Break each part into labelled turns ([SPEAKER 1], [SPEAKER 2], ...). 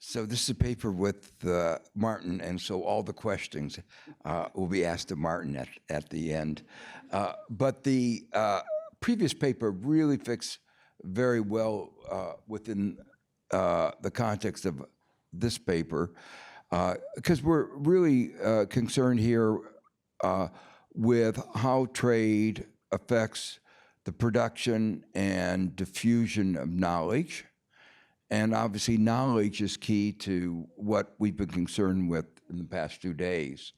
[SPEAKER 1] So this is a paper with Martin, and so all the questions will be asked of Martin at the end. But the previous paper really fits very well within the context of this paper, because we're really concerned here with how trade affects the production and diffusion of knowledge. And obviously, knowledge is key to what we've been concerned with in the past 2 days.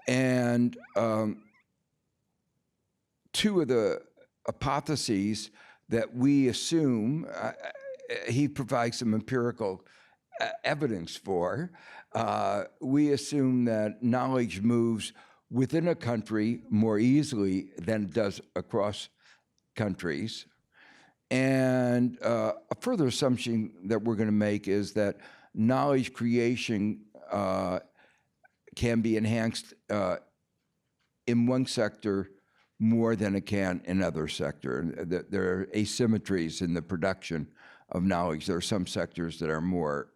[SPEAKER 1] And two of the hypotheses that we assume, he provides some empirical evidence for, we assume that knowledge moves within a country more easily than it does across countries. And a further assumption that we're going to make is that knowledge creation can be enhanced in one sector more than it can in another sector. There are asymmetries in the production of knowledge. There are some sectors that are more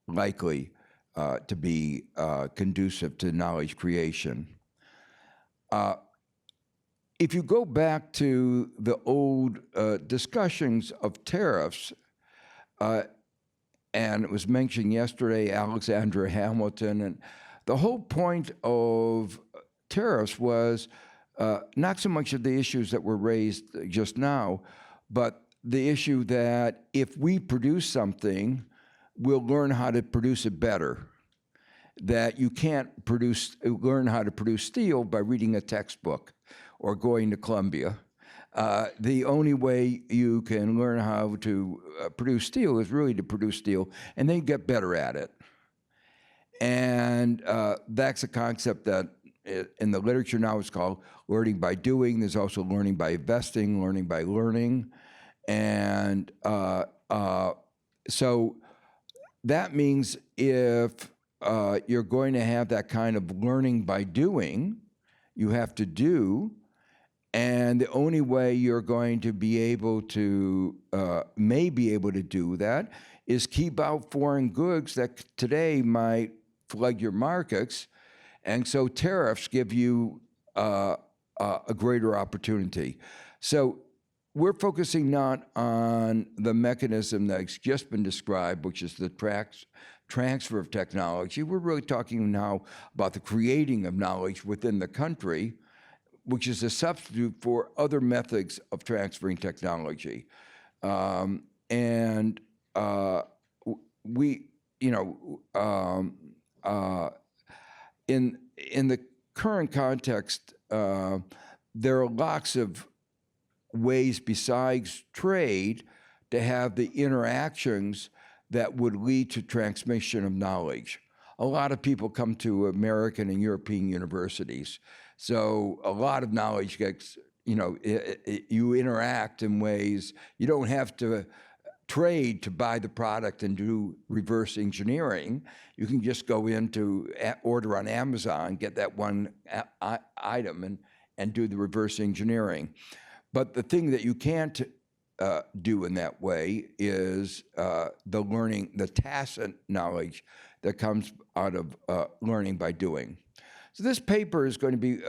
[SPEAKER 1] likely to be conducive to knowledge creation. If you go back to the old discussions of tariffs, and it was mentioned yesterday, Alexander Hamilton, and the whole point of tariffs was not so much of the issues that were raised just now, but the issue that if we produce something, we'll learn how to produce it better. That you can't learn how to produce steel by reading a textbook or going to Columbia. The only way you can learn how to produce steel is really to produce steel, and then you get better at it. And that's a concept that in the literature now is called learning by doing. There's also learning by investing, learning by learning. And so that means if you're going to have that kind of learning by doing, you have to do. And the only way you're going to be able to, may be able to do that is keep out foreign goods that today might flood your markets. And so tariffs give you a greater opportunity. So we're focusing not on the mechanism that's just been described, which is the transfer of technology. We're really talking now about the creating of knowledge within the country, which is a substitute for other methods of transferring technology. And we, in the current context, there are lots of ways besides trade to have the interactions that would lead to transmission of knowledge. A lot of people come to American and European universities. So a lot of knowledge gets, you interact in ways, you don't have to trade to buy the product and do reverse engineering. You can just go in to order on Amazon, get that one item and do the reverse engineering. But the thing that you can't do in that way is the learning, the tacit knowledge that comes out of learning by doing. So this paper is going to be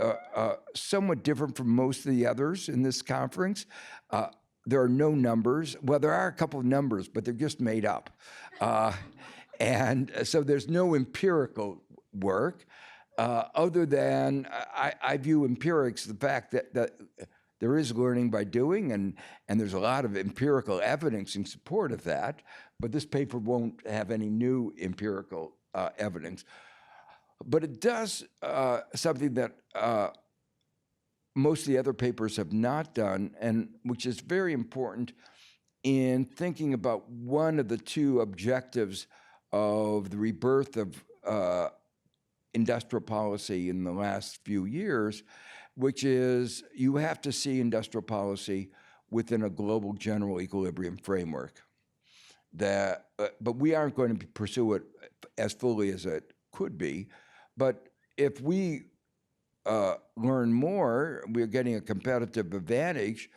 [SPEAKER 1] somewhat different from most of the others in this conference. There are no numbers. Well, there are a couple of numbers, but they're just made up. And so there's no empirical work other than I view empirics, the fact that there is learning by doing, and there's a lot of empirical evidence in support of that, but this paper won't have any new empirical evidence. But it does something that most of the other papers have not done, and which is very important in thinking about one of the two objectives of the rebirth of industrial policy in the last few years, which is you have to see industrial policy within a global general equilibrium framework. But we aren't going to pursue it as fully as it could be. But if we learn more, we're getting a competitive advantage.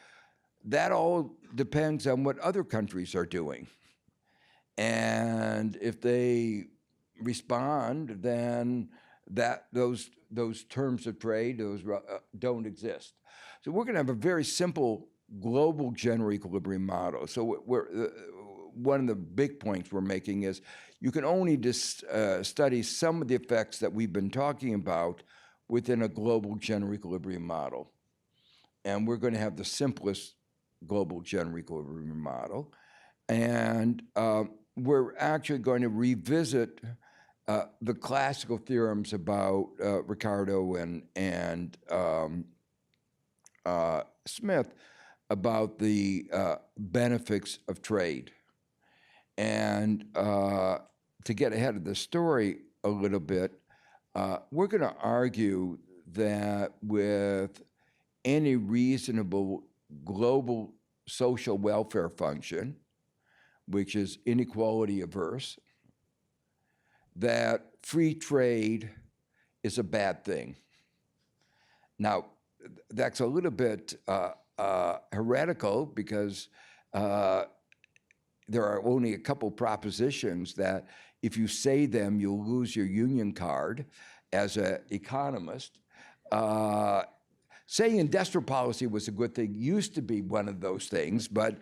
[SPEAKER 1] That all depends on what other countries are doing. And if they respond, then those terms of trade don't exist. So we're going to have a very simple global general equilibrium model. So one of the big points we're making is you can only study some of the effects that we've been talking about within a global general equilibrium model. And we're going to have the simplest global general equilibrium model. And we're actually going to revisit the classical theorems about Ricardo and Smith about the benefits of trade. And to get ahead of the story a little bit, we're going to argue that with any reasonable global social welfare function, which is inequality averse, that free trade is a bad thing. Now, that's a little bit heretical because there are only a couple propositions that if you say them, you'll lose your union card as an economist. Saying industrial policy was a good thing used to be one of those things, but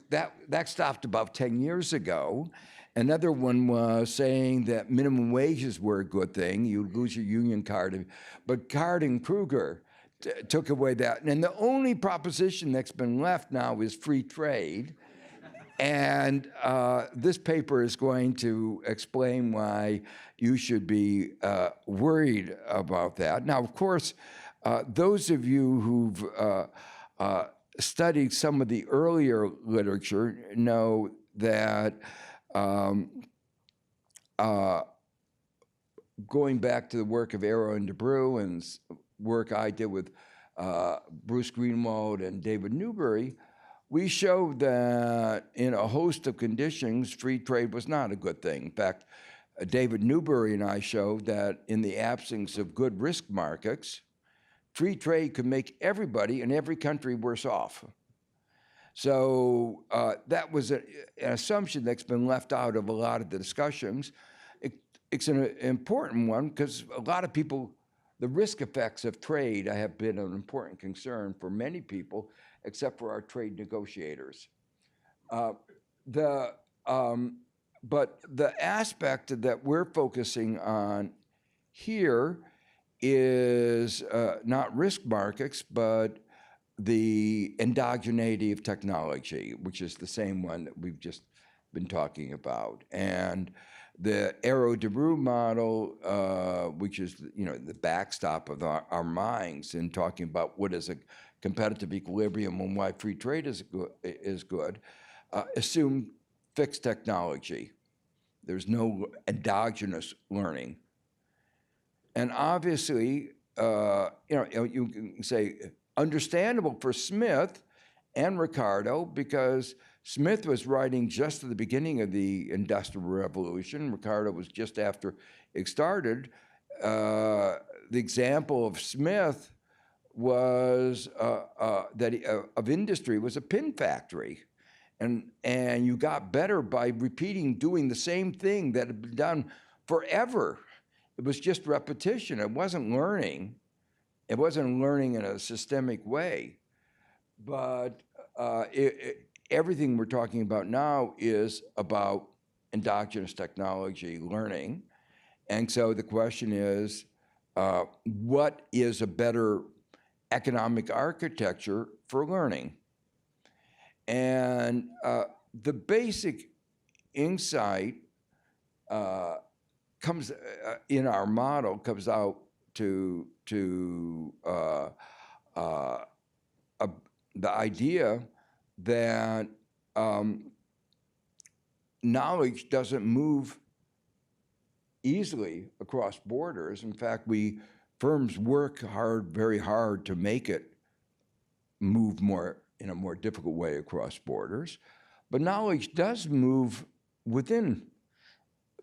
[SPEAKER 1] that stopped about 10 years ago. Another one was saying that minimum wages were a good thing. You'd lose your union card. But Card and Kruger took away that. And the only proposition that's been left now is free trade. And this paper is going to explain why you should be worried about that. Now, of course, those of you who've studied some of the earlier literature know that going back to the work of Arrow and DeBrew and work I did with Bruce Greenwald and David Newberry, we showed that in a host of conditions, free trade was not a good thing. In fact, David Newberry and I showed that in the absence of good risk markets, free trade could make everybody in every country worse off. So that was an assumption that's been left out of a lot of the discussions. It's an important one because a lot of people, the risk effects of trade have been an important concern for many people, except for our trade negotiators. But the aspect that we're focusing on here is not risk markets, but the endogeneity of technology, which is the same one that we've just been talking about. And the Arrow-DeBrew model, which is the backstop of our minds in talking about what is a competitive equilibrium and why free trade is good, assume fixed technology. There's no endogenous learning. And obviously, you can say understandable for Smith and Ricardo because Smith was writing just at the beginning of the Industrial Revolution. Ricardo was just after it started. The example of Smith was of industry was a pin factory. And you got better by doing the same thing that had been done forever. It was just repetition. It wasn't learning. It wasn't learning in a systemic way. But everything we're talking about now is about endogenous technology learning. And so the question is, what is a better economic architecture for learning? And the basic insight comes in our model comes out to the idea that knowledge doesn't move easily across borders. In fact, firms work very hard to make it move in a more difficult way across borders. But knowledge does move within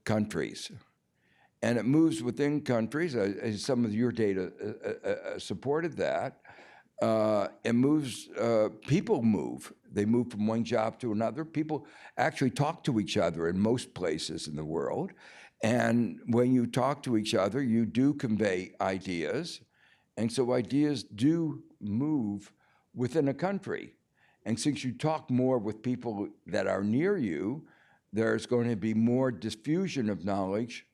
[SPEAKER 1] countries. And it moves within countries, as some of your data supported that. It moves, people move. They move from one job to another. People actually talk to each other in most places in the world. And when you talk to each other, you do convey ideas. And so ideas do move within a country. And since you talk more with people that are near you, there's going to be more diffusion of knowledge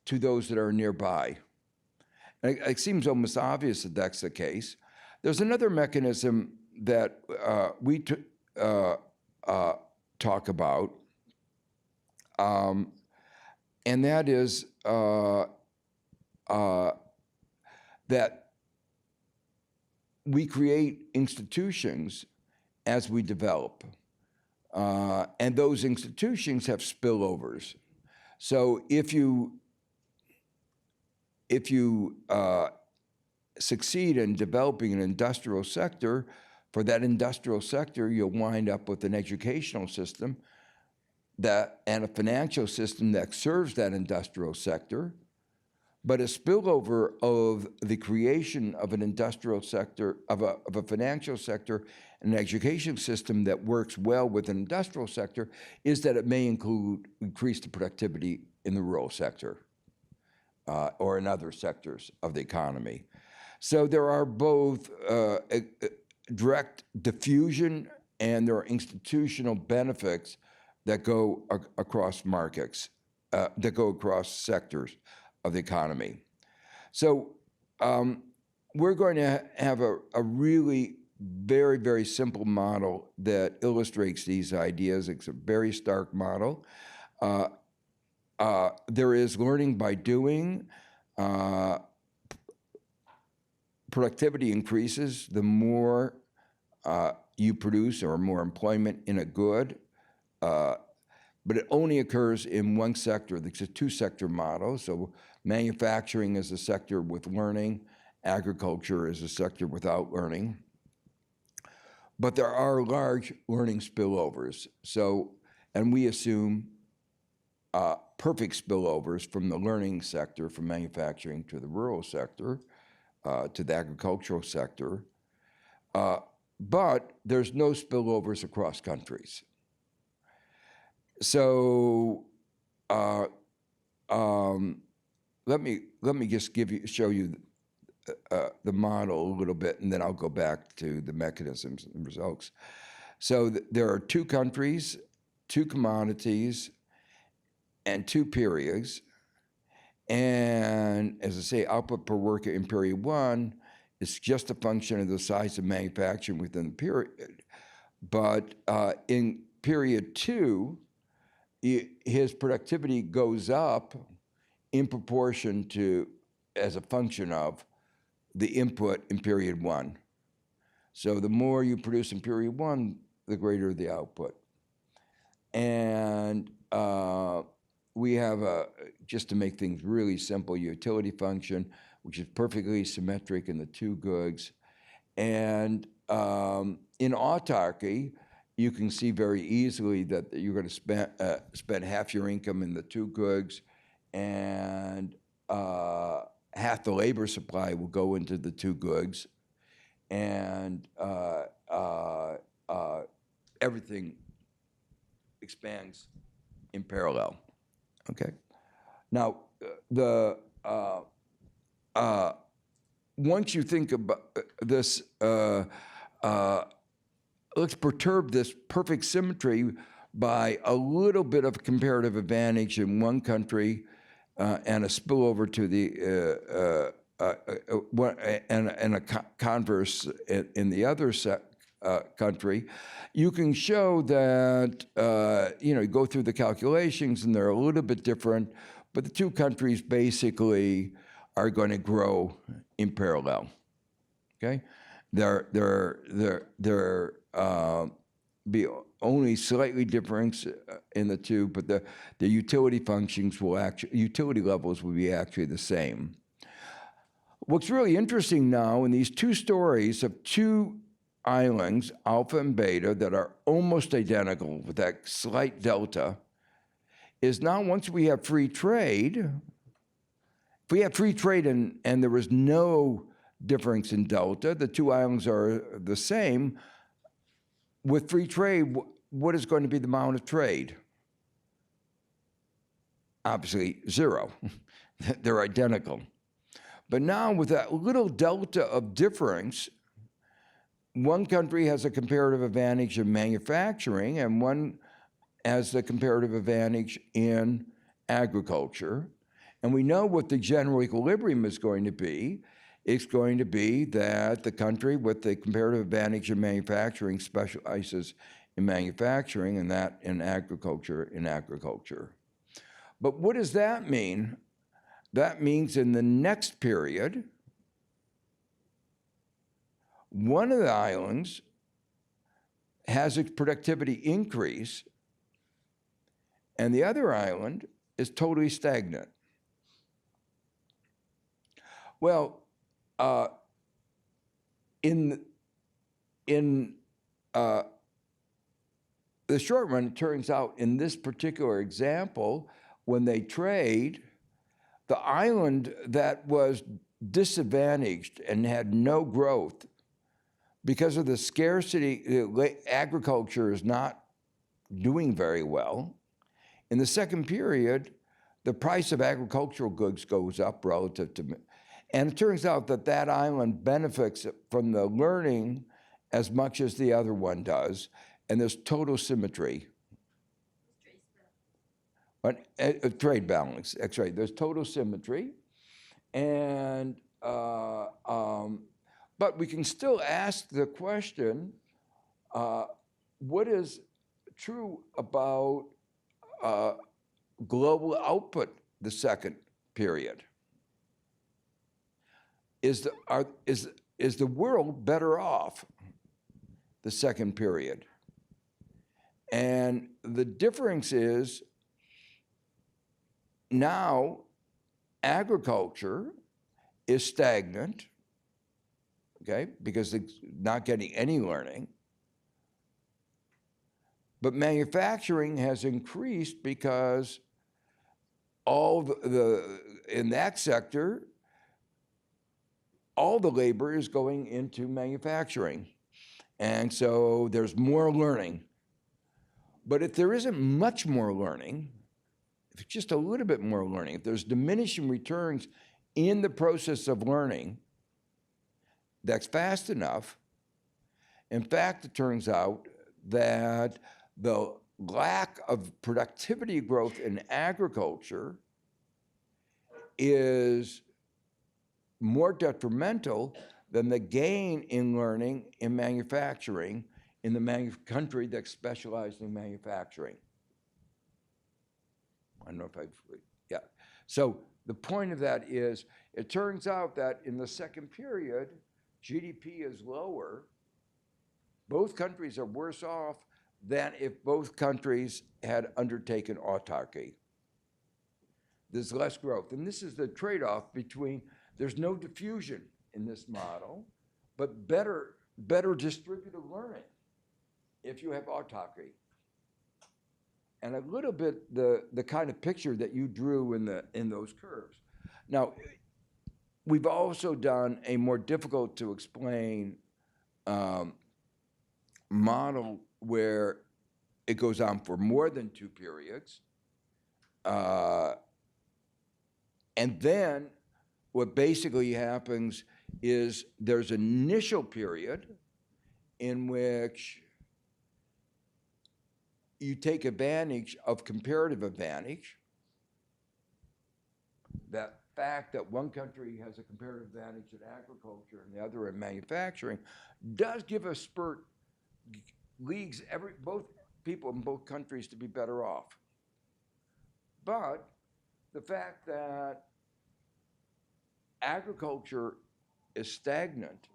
[SPEAKER 1] to those that are nearby. It seems almost obvious that that's the case. There's another mechanism that we talk about, and that is that we create institutions as we develop, and those institutions have spillovers. So if you succeed in developing an industrial sector, for that industrial sector, you'll wind up with an educational system and a financial system that serves that industrial sector. But a spillover of the creation of an industrial sector, of a financial sector, and an education system that works well with an industrial sector is that it may increase the productivity in the rural sector or in other sectors of the economy. So there are both direct diffusion and there are institutional benefits that go across markets, that go across sectors of the economy. So we're going to have a really very, very simple model that illustrates these ideas. It's a very stark model. There is learning by doing. Productivity increases the more you produce or more employment in a good, but it only occurs in one sector. It's a two-sector model. So manufacturing is a sector with learning, agriculture is a sector without learning. But there are large learning spillovers. So, and we assume perfect spillovers from the learning sector, from manufacturing to the rural sector, to the agricultural sector. But there's no spillovers across countries. So let me just show you the model a little bit, and then I'll go back to the mechanisms and results. So there are two countries, two commodities, and two periods. And as I say, output per worker in period one is just a function of the size of manufacturing within the period. But in period two, his productivity goes up in proportion to, as a function of, the input in period one. So the more you produce in period one, the greater the output. And we have just to make things really simple, utility function, which is perfectly symmetric in the two goods. And in autarky, you can see very easily that you're going to spend half your income in the two goods, and half the labor supply will go into the two goods, and everything expands in parallel. Okay. Now, once you think about this, let's perturb this perfect symmetry by a little bit of comparative advantage in one country and a spillover to the and a converse in the other country. You can show that you go through the calculations and they're a little bit different, but the two countries basically are going to grow in parallel. Okay, there be only slightly difference in the two, but the utility functions utility levels will be actually the same. What's really interesting now in these two stories of two islands, Alpha and Beta, that are almost identical with that slight delta, is now once we have free trade, if we have free trade and there was no difference in delta, the two islands are the same, with free trade, what is going to be the amount of trade? Obviously, zero. They're identical. But now with that little delta of difference, one country has a comparative advantage in manufacturing and one has the comparative advantage in agriculture. And we know what the general equilibrium is going to be. It's going to be that the country with the comparative advantage in manufacturing specializes in manufacturing and that in agriculture. But what does that mean? That means in the next period, one of the islands has its productivity increase and the other island is totally stagnant. Well, in the short run, it turns out in this particular example, when they trade, the island that was disadvantaged and had no growth because of the scarcity, agriculture is not doing very well. In the second period, the price of agricultural goods goes up relative to, and it turns out that that island benefits from the learning as much as the other one does, and there's total symmetry. Trade balance, that's right. There's total symmetry, and but we can still ask the question: what is true about global output? The second period is the world better off? The second period, and the difference is. Now, agriculture is stagnant, okay, because it's not getting any learning. But manufacturing has increased because all in that sector, all the labor is going into manufacturing. And so there's more learning. But if there isn't much more learning, if it's just a little bit more learning, if there's diminishing returns in the process of learning that's fast enough, in fact, it turns out that the lack of productivity growth in agriculture is more detrimental than the gain in learning in manufacturing in the country that's specialized in manufacturing. I don't know if yeah. So the point of that is, it turns out that in the second period, GDP is lower. Both countries are worse off than if both countries had undertaken autarky. There's less growth. And this is the trade-off between, there's no diffusion in this model, but better distributed learning if you have autarky. And a little bit the kind of picture that you drew in those curves. Now, we've also done a more difficult to explain model where it goes on for more than 2 periods. And then what basically happens is there's an initial period in which you take advantage of comparative advantage. That fact that one country has a comparative advantage in agriculture and the other in manufacturing does give a spurt, leads both people in both countries to be better off. But the fact that agriculture is stagnant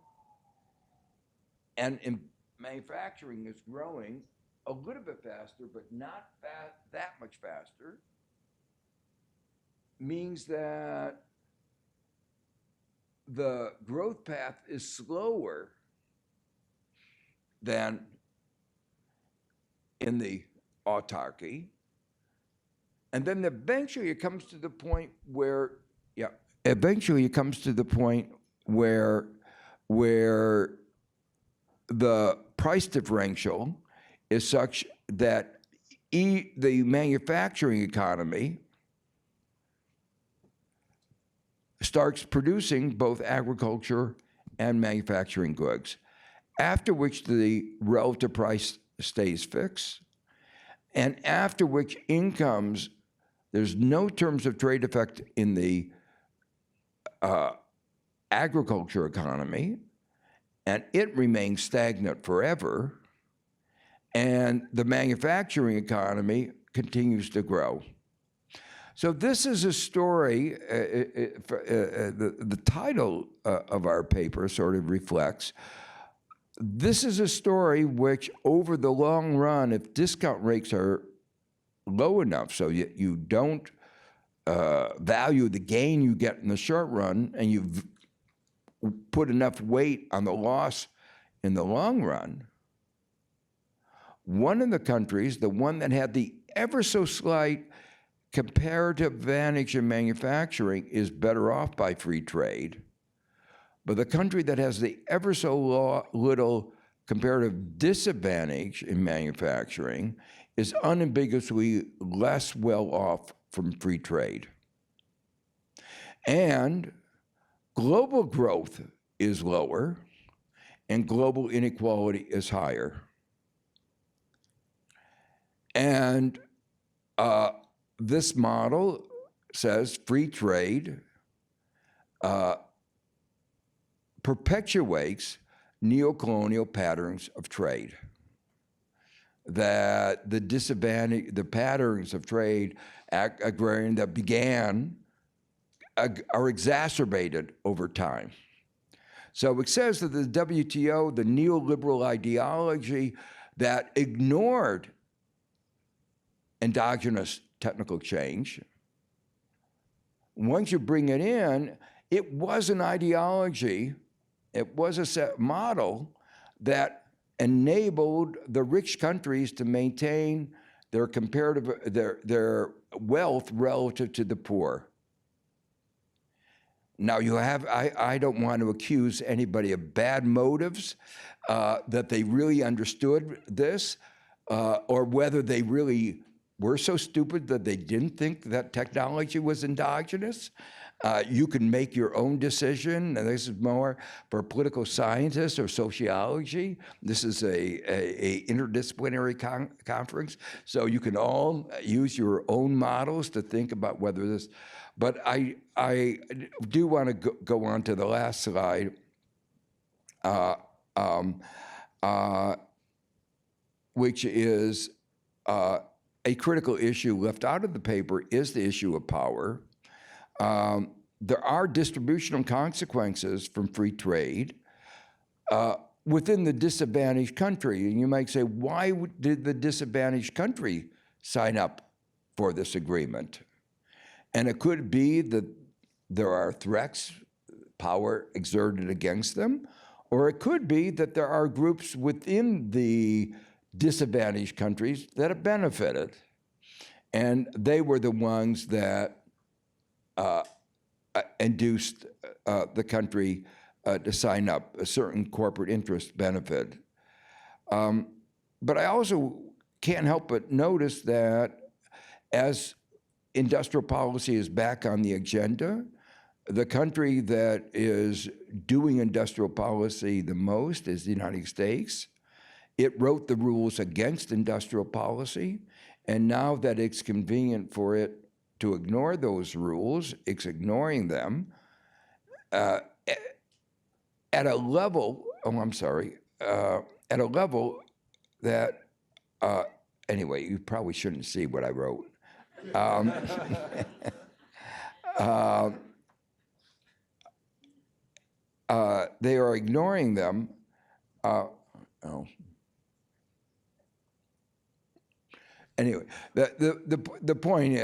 [SPEAKER 1] and in manufacturing is growing a little bit faster, but not that much faster, means that the growth path is slower than in the autarky. And then eventually it comes to the point where, the price differential is such that the manufacturing economy starts producing both agriculture and manufacturing goods, after which the relative price stays fixed, and after which incomes, there's no terms of trade effect in the agriculture economy, and it remains stagnant forever, and the manufacturing economy continues to grow. So this is a story, the title of our paper sort of reflects, this is a story which over the long run, if discount rates are low enough so you don't value the gain you get in the short run, and you've put enough weight on the loss in the long run, one of the countries, the one that had the ever so slight comparative advantage in manufacturing, is better off by free trade. But the country that has the ever so little comparative disadvantage in manufacturing is unambiguously less well off from free trade. And global growth is lower, and global inequality is higher. And this model says free trade perpetuates neocolonial patterns of trade. That the patterns of trade, agrarian that began, are exacerbated over time. So it says that the WTO, the neoliberal ideology that ignored endogenous technical change, once you bring it in, it was an ideology, it was a set model that enabled the rich countries to maintain their their wealth relative to the poor. Now you have, I don't want to accuse anybody of bad motives, that they really understood this, or whether they really were so stupid that they didn't think that technology was endogenous. You can make your own decision, and this is more for political scientists or sociology. This is a interdisciplinary conference, so you can all use your own models to think about whether this, but I do want to go on to the last slide, which is a critical issue left out of the paper is the issue of power. There are distributional consequences from free trade within the disadvantaged country. And you might say, why did the disadvantaged country sign up for this agreement? And it could be that there are threats, power exerted against them, or it could be that there are groups within the disadvantaged countries that have benefited. And they were the ones that induced the country to sign up, a certain corporate interest benefit. But I also can't help but notice that as industrial policy is back on the agenda, the country that is doing industrial policy the most is the United States. It wrote the rules against industrial policy, and now that it's convenient for it to ignore those rules, it's ignoring them at a level, at a level that, anyway, you probably shouldn't see what I wrote. They are ignoring them. Anyway, the point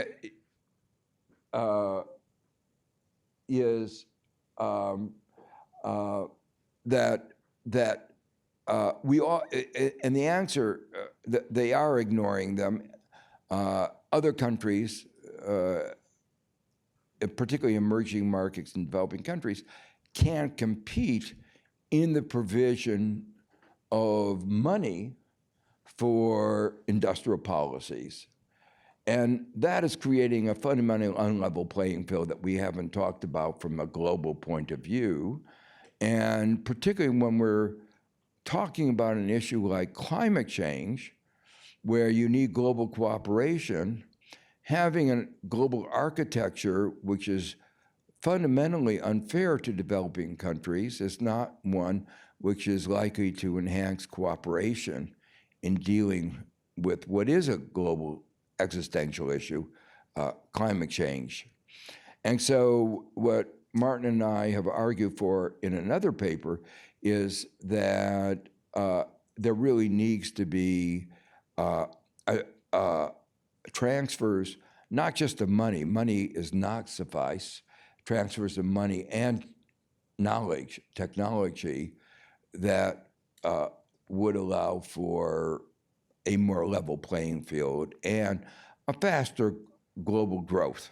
[SPEAKER 1] is that we all, and the answer, they are ignoring them. Other countries, particularly emerging markets and developing countries, can't compete in the provision of money for industrial policies. And that is creating a fundamentally unlevel playing field that we haven't talked about from a global point of view. And particularly when we're talking about an issue like climate change, where you need global cooperation, having a global architecture which is fundamentally unfair to developing countries is not one which is likely to enhance cooperation in dealing with what is a global existential issue, climate change. And so what Martin and I have argued for in another paper is that there really needs to be transfers, not just of money. Money is not suffice. Transfers of money and knowledge, technology that would allow for a more level playing field and a faster global growth.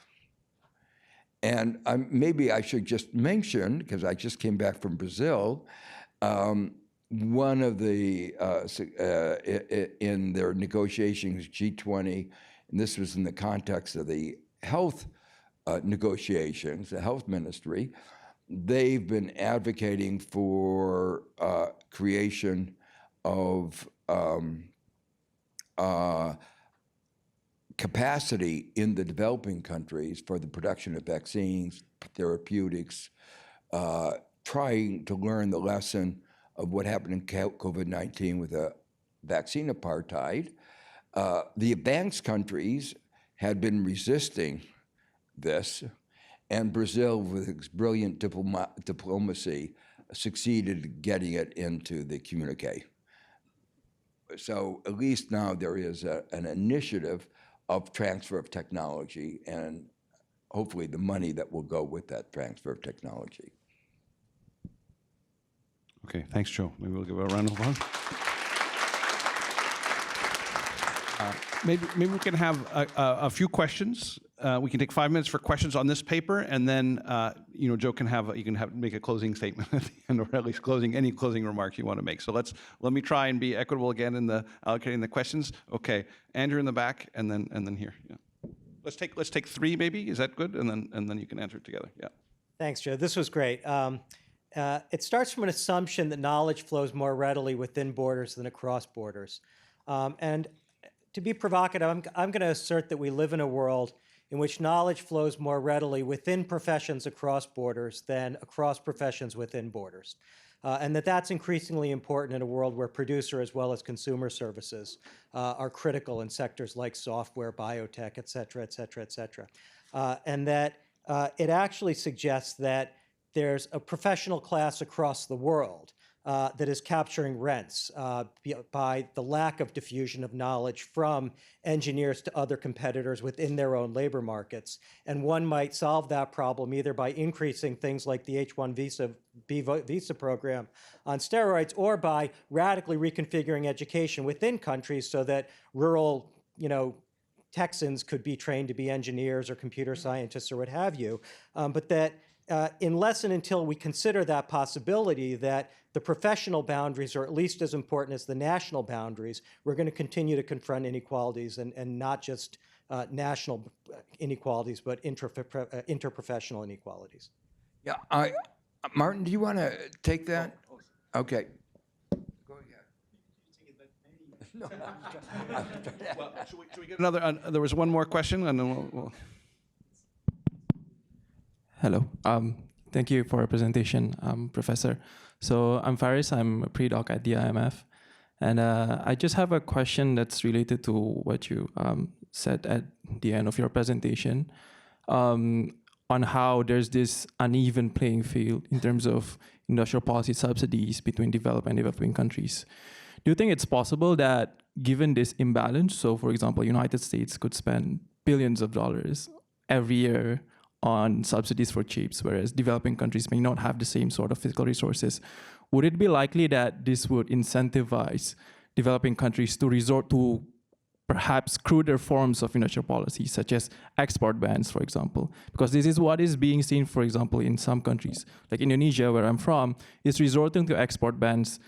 [SPEAKER 1] And maybe I should just mention, because I just came back from Brazil, one of the, in their negotiations, G20, and this was in the context of the health negotiations, the health ministry, they've been advocating for creation of capacity in the developing countries for the production of vaccines, therapeutics, trying to learn the lesson of what happened in COVID-19 with a vaccine apartheid. The advanced countries had been resisting this, and Brazil, with its brilliant diplomacy, succeeded in getting it into the communique. So at least now there is an initiative of transfer of technology and hopefully the money that will go with that transfer of technology.
[SPEAKER 2] Okay, thanks, Joe. Maybe we'll give a round of applause. Maybe we can have a few questions. We can take 5 minutes for questions on this paper, and then Joe can make a closing statement at the end, or at least any closing remarks you want to make. So let me try and be equitable again in the allocating the questions. Okay, Andrew in the back, and then here. Yeah. Let's take 3 maybe. Is that good? And then you can answer it together. Yeah.
[SPEAKER 3] Thanks, Joe. This was great. It starts from an assumption that knowledge flows more readily within borders than across borders, and to be provocative, I'm going to assert that we live in a world in which knowledge flows more readily within professions across borders than across professions within borders. And that's increasingly important in a world where producer as well as consumer services are critical in sectors like software, biotech, et cetera, et cetera, et cetera. And that it actually suggests that there's a professional class across the world that is capturing rents by the lack of diffusion of knowledge from engineers to other competitors within their own labor markets. And one might solve that problem either by increasing things like the H-1B visa program on steroids, or by radically reconfiguring education within countries so that rural, Texans could be trained to be engineers or computer scientists or what have you, but that unless and until we consider that possibility, that the professional boundaries are at least as important as the national boundaries, we're going to continue to confront inequalities, and not just national inequalities, but interprofessional inequalities.
[SPEAKER 1] Yeah, Martin, do you want to take that? Okay. Go ahead. No,
[SPEAKER 2] well, should we get another? There was one more question, and then we'll...
[SPEAKER 4] Hello. Thank you for your presentation, Professor. So I'm Faris. I'm a pre-doc at the IMF. And I just have a question that's related to what you said at the end of your presentation on how there's this uneven playing field in terms of industrial policy subsidies between developed and developing countries. Do you think it's possible that given this imbalance, so for example, United States could spend billions of dollars every year on subsidies for chips, whereas developing countries may not have the same sort of fiscal resources, would it be likely that this would incentivize developing countries to resort to perhaps cruder forms of industrial policy, such as export bans, for example. Because this is what is being seen, for example, in some countries. Like Indonesia, where I'm from, is resorting to export bans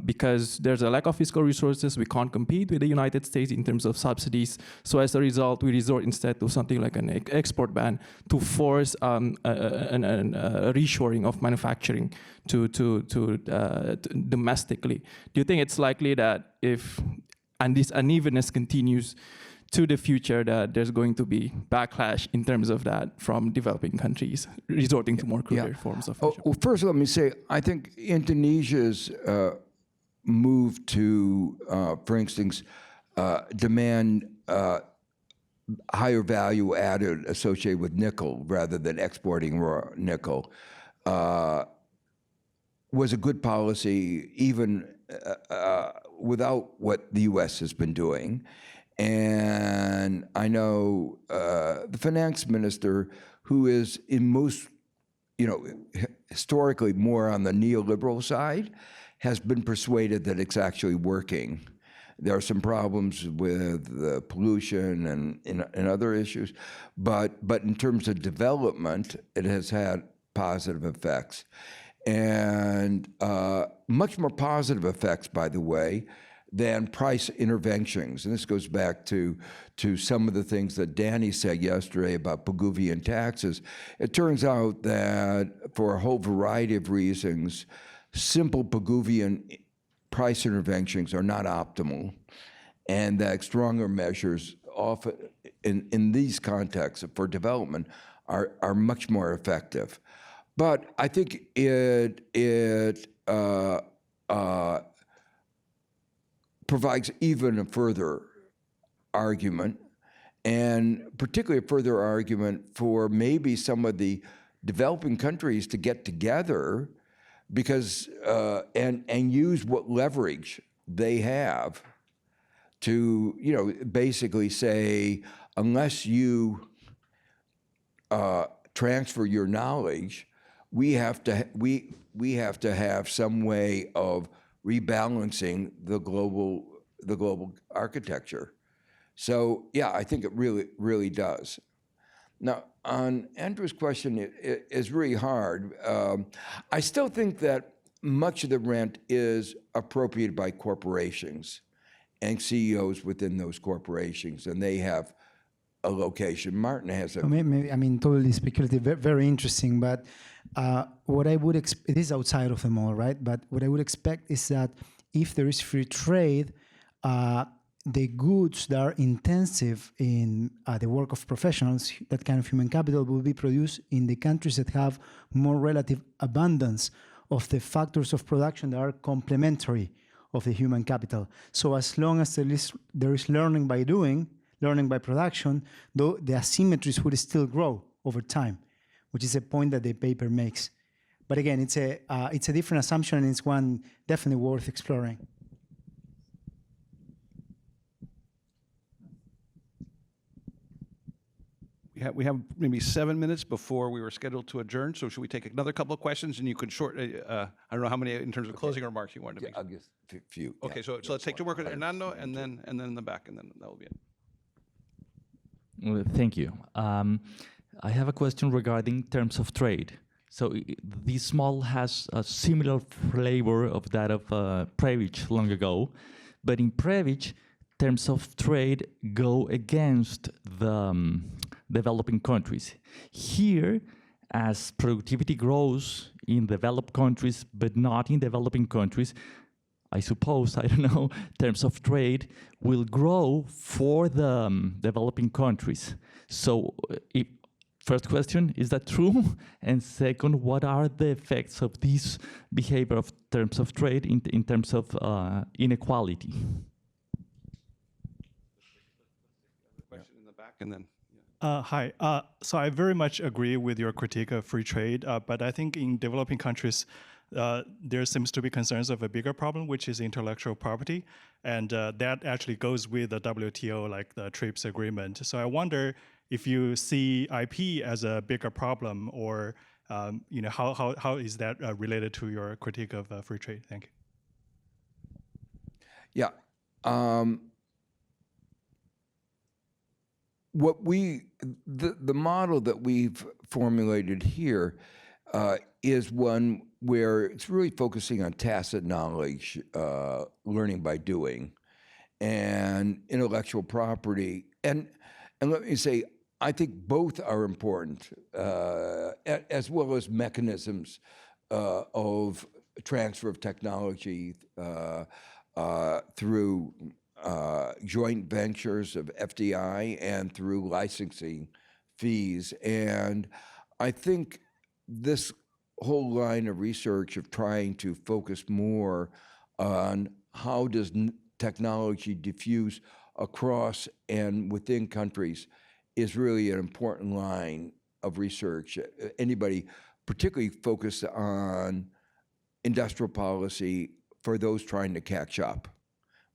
[SPEAKER 4] because there's a lack of fiscal resources. We can't compete with the United States in terms of subsidies. So as a result, we resort instead to something like an export ban to force a reshoring of manufacturing to domestically. Do you think it's likely that if this unevenness continues to the future, that there's going to be backlash in terms of that from developing countries resorting to more cruder forms of
[SPEAKER 1] well, first, let me say, I think Indonesia's move to, for instance, demand higher value added associated with nickel rather than exporting raw nickel was a good policy, even without what the U.S. has been doing. And I know the finance minister, who is in most, historically more on the neoliberal side, has been persuaded that it's actually working. There are some problems with pollution and other issues, but in terms of development, it has had positive effects. And much more positive effects, by the way, than price interventions. And this goes back to some of the things that Danny said yesterday about Pigouvian taxes. It turns out that for a whole variety of reasons, simple Pigouvian price interventions are not optimal, and that stronger measures often in these contexts for development are much more effective. But I think it provides even a further argument, and particularly a further argument for maybe some of the developing countries to get together because and use what leverage they have to basically say, unless you transfer your knowledge, we have to have some way of rebalancing the global architecture. So yeah, I think it really does. Now, on Andrew's question, it is really hard. I still think that much of the rent is appropriated by corporations and CEOs within those corporations, and they have a location. Martin has a...
[SPEAKER 5] Maybe, I mean, totally speculative, very interesting, but what I would expect, it is outside of the mall, right? But what I would expect is that if there is free trade, the goods that are intensive in the work of professionals, that kind of human capital, will be produced in the countries that have more relative abundance of the factors of production that are complementary of the human capital. So as long as there is learning by doing, learning by production, though the asymmetries would still grow over time, which is a point that the paper makes. But again, it's a different assumption, and it's one definitely worth exploring.
[SPEAKER 2] We have maybe 7 minutes before we were scheduled to adjourn, so should we take another couple of questions, and you could short, I don't know how many in terms of closing remarks you wanted to make.
[SPEAKER 1] I'll give a few.
[SPEAKER 2] Okay, so let's take two more, Hernando, and then in the back, and then that will be it.
[SPEAKER 6] Well, thank you. I have a question regarding terms of trade. So this model has a similar flavor of that of Previch long ago, but in Previch, terms of trade go against the developing countries. Here, as productivity grows in developed countries, but not in developing countries, I suppose, I don't know, terms of trade will grow for the developing countries. So first question, is that true? And second, what are the effects of this behavior of terms of trade in terms of inequality?
[SPEAKER 2] Question in the back, and then.
[SPEAKER 7] Hi. So I very much agree with your critique of free trade, but I think in developing countries, there seems to be concerns of a bigger problem, which is intellectual property, and that actually goes with the WTO, like the TRIPS agreement. So I wonder if you see IP as a bigger problem, or how is that related to your critique of free trade? Thank you.
[SPEAKER 1] Yeah. the model that we've formulated here is one where it's really focusing on tacit knowledge, learning by doing, and intellectual property. And let me say, I think both are important, as well as mechanisms of transfer of technology through joint ventures of FDI and through licensing fees. And I think this whole line of research of trying to focus more on how does technology diffuse across and within countries is really an important line of research. Anybody particularly focused on industrial policy for those trying to catch up,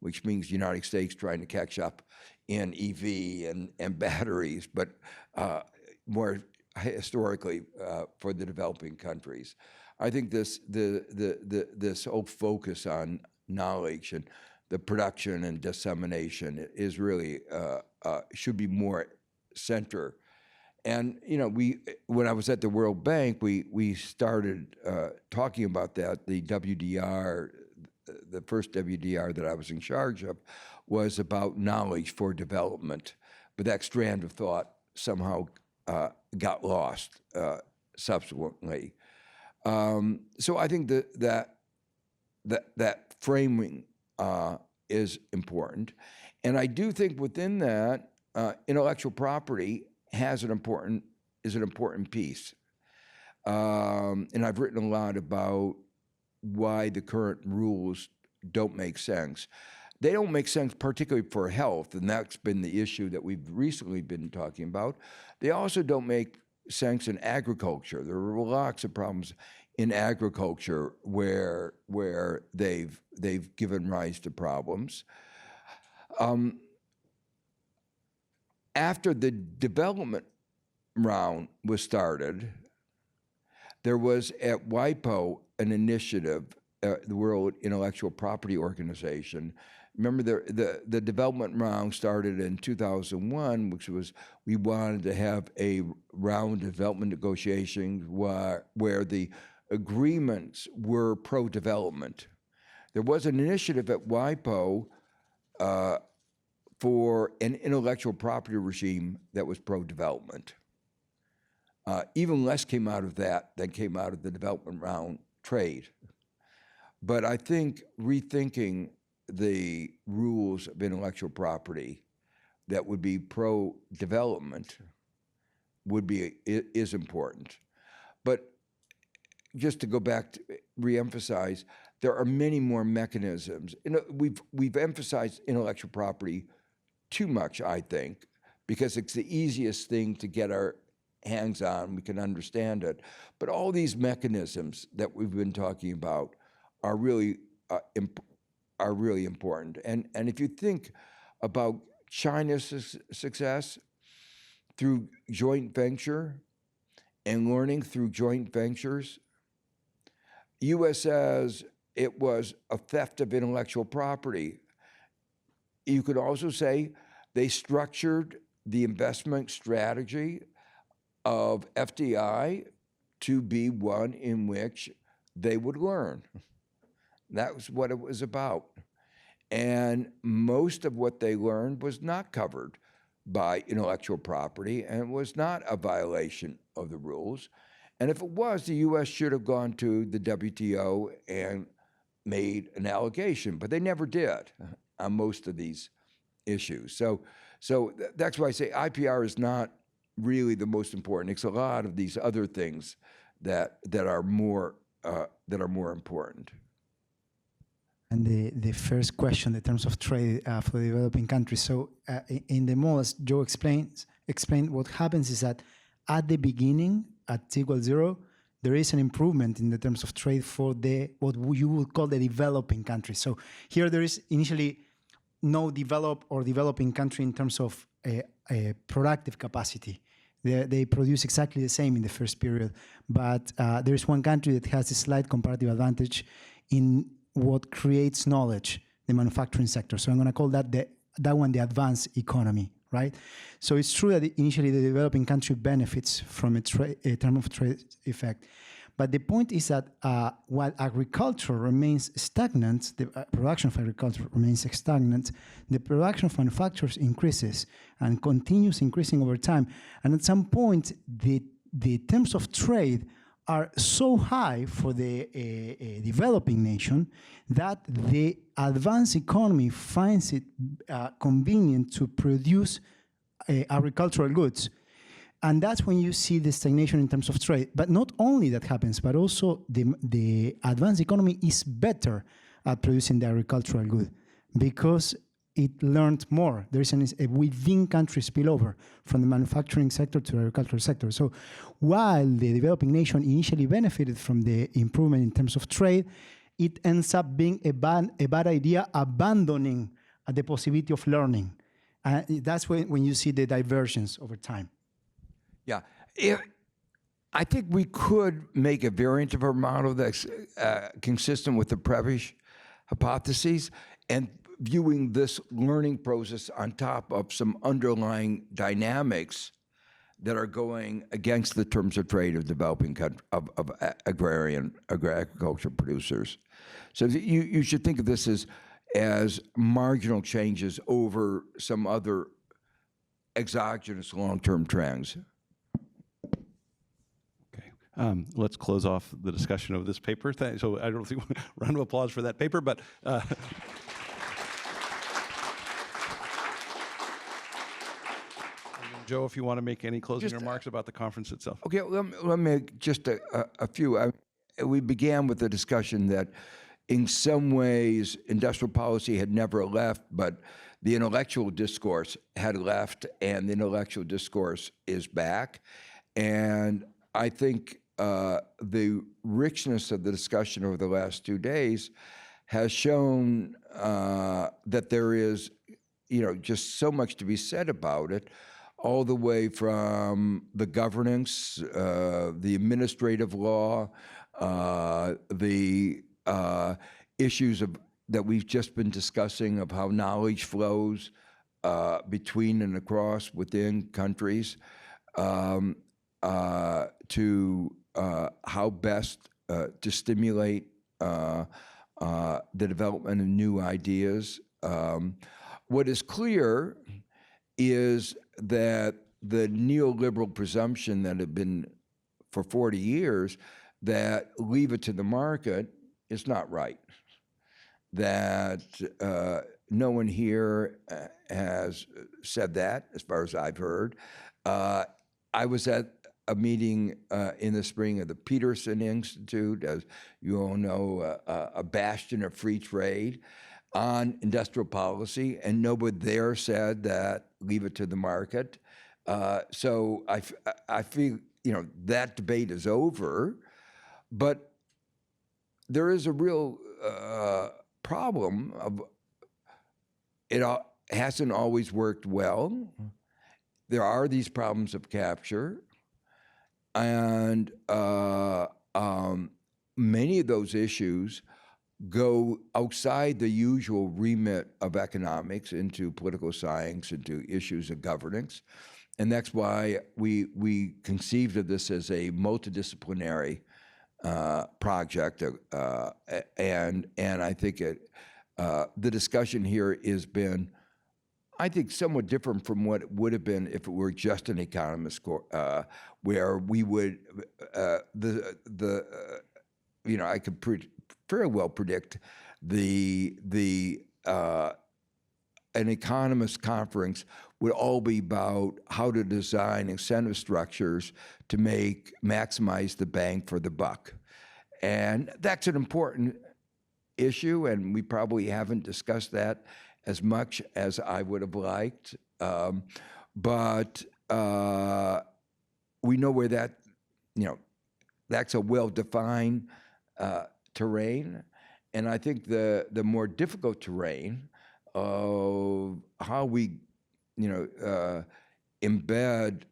[SPEAKER 1] which means the United States trying to catch up in EV and batteries, but more historically for the developing countries. I think this whole focus on knowledge and the production and dissemination is really should be more center. And when I was at the World Bank, we started talking about that. The WDR, the first WDR that I was in charge of, was about knowledge for development, but that strand of thought somehow got lost subsequently. So I think that framing is important, and I do think within that intellectual property is an important piece. And I've written a lot about why the current rules don't make sense. They don't make sense particularly for health, and that's been the issue that we've recently been talking about. They also don't make sense in agriculture. There are lots of problems in agriculture where they've given rise to problems. After the development round was started, there was at WIPO an initiative, the World Intellectual Property Organization. Remember, the development round started in 2001, which was we wanted to have a round of development negotiations where the agreements were pro-development. There was an initiative at WIPO for an intellectual property regime that was pro-development. Even less came out of that than came out of the development round trade. But I think rethinking the rules of intellectual property that would be pro-development is important. But just to go back to reemphasize, there are many more mechanisms. We've emphasized intellectual property too much, I think, because it's the easiest thing to get our hands on. We can understand it. But all these mechanisms that we've been talking about are really important. And if you think about China's success through joint venture and learning through joint ventures, U.S. says it was a theft of intellectual property. You could also say they structured the investment strategy of FDI to be one in which they would learn. That was what it was about. And most of what they learned was not covered by intellectual property and was not a violation of the rules. And if it was, the U.S. should have gone to the WTO and made an allegation, but they never did on most of these issues. So that's why I say IPR is not really the most important. It's a lot of these other things that are more important.
[SPEAKER 5] And the first question in terms of trade for the developing countries. So in the model, as Joe explained, what happens is that at the beginning, at T=0, there is an improvement in the terms of trade for what you would call the developing countries. So here there is initially no developed or developing country in terms of a productive capacity. They produce exactly the same in the first period, but there is one country that has a slight comparative advantage in what creates knowledge, the manufacturing sector. So I'm going to call that one the advanced economy, right? So it's true that initially the developing country benefits from a term of trade effect. But the point is that while agriculture remains stagnant, the production of agriculture remains stagnant, the production of manufacturers increases and continues increasing over time. And at some point, the terms of trade are so high for the developing nation that the advanced economy finds it convenient to produce agricultural goods. And that's when you see the stagnation in terms of trade. But not only that happens, but also the advanced economy is better at producing the agricultural good because it learned more. There is a within country spillover from the manufacturing sector to the agricultural sector. So while the developing nation initially benefited from the improvement in terms of trade, it ends up being a bad idea, abandoning the possibility of learning. That's when you see the divergence over time.
[SPEAKER 1] Yeah. I think we could make a variant of our model that's consistent with the Prebisch hypotheses and viewing this learning process on top of some underlying dynamics that are going against the terms of trade of developing of agriculture producers. So you should think of this as marginal changes over some other exogenous long-term trends.
[SPEAKER 2] Let's close off the discussion of this paper. So I don't think round of applause for that paper, but Joe, if you want to make any closing remarks about the conference itself.
[SPEAKER 1] Okay, let me just a few. We began with the discussion that in some ways industrial policy had never left, but the intellectual discourse had left, and the intellectual discourse is back. And I think the richness of the discussion over the last 2 days has shown that there is, just so much to be said about it, all the way from the governance, the administrative law, the issues that we've just been discussing of how knowledge flows between and across within countries, to how best to stimulate the development of new ideas. What is clear is that the neoliberal presumption that had been for 40 years that leave it to the market is not right. That no one here has said that, as far as I've heard. I was at a meeting in the spring of the Peterson Institute, as you all know, a bastion of free trade, on industrial policy, and nobody there said that leave it to the market. So I feel that debate is over, but there is a real problem of it hasn't always worked well. There are these problems of capture, and many of those issues go outside the usual remit of economics into political science, into issues of governance. And that's why we conceived of this as a multidisciplinary project. And I think the discussion here has been, I think, somewhat different from what it would have been if it were just an economist where we would, I could very well predict an economist conference would all be about how to design incentive structures to maximize the bang for the buck. And that's an important issue, and we probably haven't discussed that as much as I would have liked. But we know where that's a well-defined terrain. And I think the more difficult terrain of how we, embed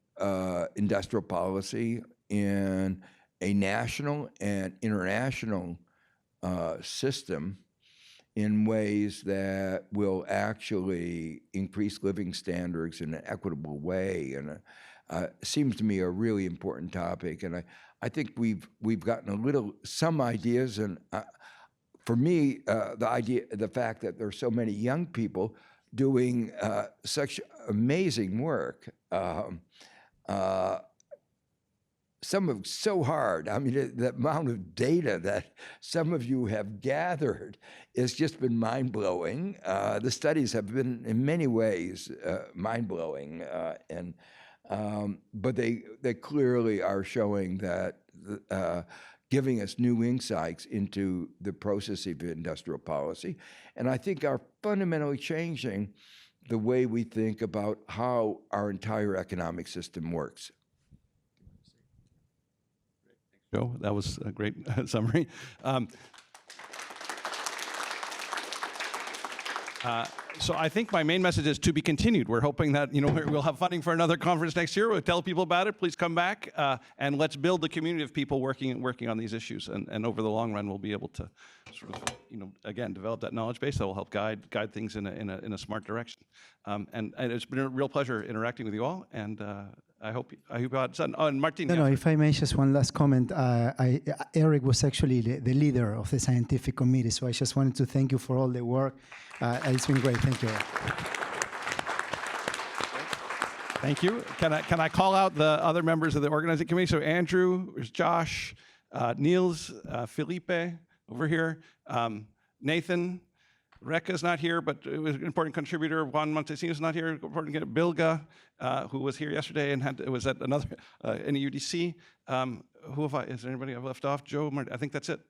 [SPEAKER 1] industrial policy in a national and international system in ways that will actually increase living standards in an equitable way. And seems to me a really important topic. And I think we've gotten some ideas. And for me, the fact that there are so many young people doing such amazing work. Some of so hard. I mean, the amount of data that some of you have gathered has just been mind-blowing. The studies have been, in many ways, mind-blowing, but they clearly are showing that, giving us new insights into the process of industrial policy, and I think are fundamentally changing the way we think about how our entire economic system works.
[SPEAKER 2] Joe, that was a great summary. So I think my main message is to be continued. We're hoping that we'll have funding for another conference next year. We'll tell people about it. Please come back and let's build the community of people working on these issues. And over the long run, we'll be able to sort of again develop that knowledge base that will help guide things in a smart direction. And it's been a real pleasure interacting with you all. And I hope you had fun. Oh, and Martin.
[SPEAKER 5] No, if I may, just one last comment. Eric was actually the leader of the scientific committee, so I just wanted to thank you for all the work. It's been great. Thank you.
[SPEAKER 2] Thank you. Can I call out the other members of the organizing committee? So Andrew, there's Josh, Niels, Felipe over here, Nathan. Rekka's not here, but it was an important contributor. Juan Montesinos is not here. Important to get Bilga, who was here yesterday and was at another in a UDC. Is there anybody I've left off? Joe, I think that's it.